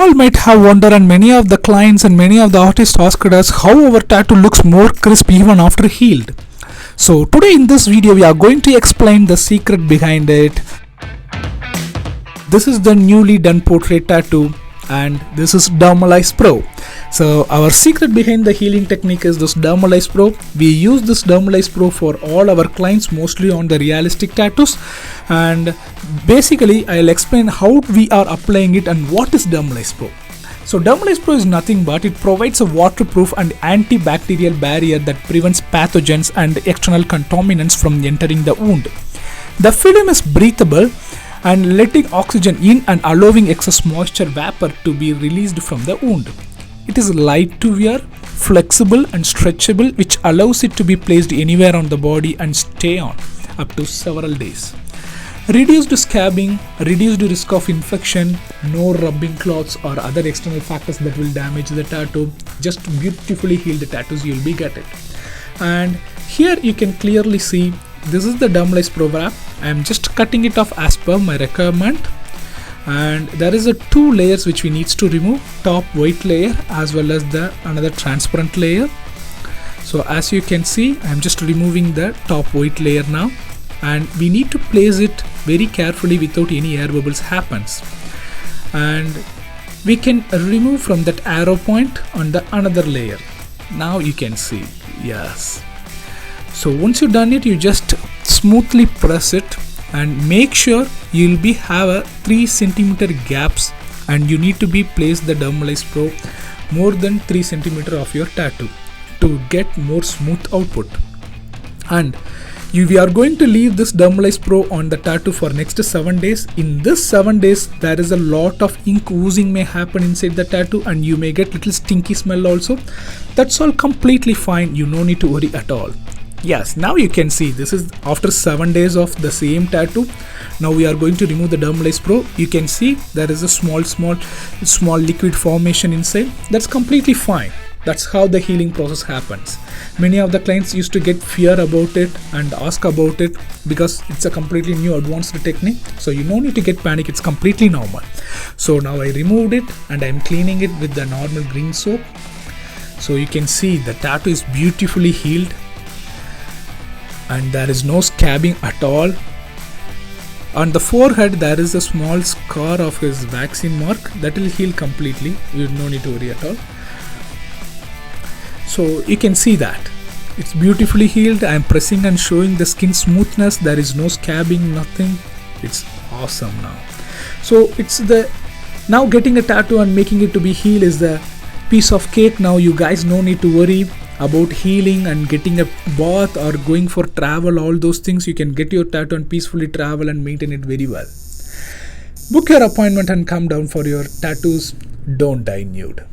all might have wondered, and many of the clients and many of the artists asked us how our tattoo looks more crisp even after healed. So today in this video we are going to explain the secret behind it. This is the newly done portrait tattoo and this is Dermalize PRO. So our secret behind the healing technique is this Dermalize PRO. We use this Dermalize PRO for all our clients, mostly on the realistic tattoos, and basically I'll explain how we are applying it and what is Dermalize PRO. So Dermalize PRO is nothing but it provides a waterproof and antibacterial barrier that prevents pathogens and external contaminants from entering the wound. The film is breathable and letting oxygen in and allowing excess moisture vapor to be released from the wound. It is light to wear, flexible and stretchable, which allows it to be placed anywhere on the body and stay on up to several days. Reduced scabbing, reduced risk of infection, no rubbing cloths or other external factors that will damage the tattoo. Just beautifully healed tattoos you'll be getting. And here you can clearly see this is the Dermalize PRO wrap. I am just cutting it off as per my requirement, and there is a two layers which we needs to remove, top white layer as well as the another transparent layer. So as you can see, I am just removing the top white layer now, and we need to place it very carefully without any air bubbles happens. And we can remove from that arrow point on the another layer. Now you can see, yes. So once you've done it, you just smoothly press it and make sure you'll be have a 3 centimeter gaps, and you need to be placed the Dermalize PRO more than 3 centimeter of your tattoo to get more smooth output. And we are going to leave this Dermalize PRO on the tattoo for next 7 days. In this 7 days, there is a lot of ink oozing may happen inside the tattoo, and you may get little stinky smell also. That's all completely fine. You no need to worry at all. Yes, now you can see this is after 7 days of the same tattoo. Now we are going to remove the Dermalize PRO. You can see there is a small liquid formation inside. That's completely fine. That's how the healing process happens. Many of the clients used to get fear about it and ask about it because it's a completely new advanced technique. So you no need to get panic, it's completely normal. So now I removed it and I'm cleaning it with the normal green soap. So you can see the tattoo is beautifully healed and there is no scabbing at all. On the forehead there is a small scar of his vaccine mark that will heal completely. You no need to worry at all. So you can see that it's beautifully healed. I am pressing and showing the skin smoothness. There is no scabbing, nothing. It's awesome now. So it's the now getting a tattoo and making it to be healed is the piece of cake. Now you guys no need to worry about healing and getting a bath or going for travel. All those things you can get your tattoo and peacefully travel and maintain it very well. Book your appointment and come down for your tattoos. Don't die nude.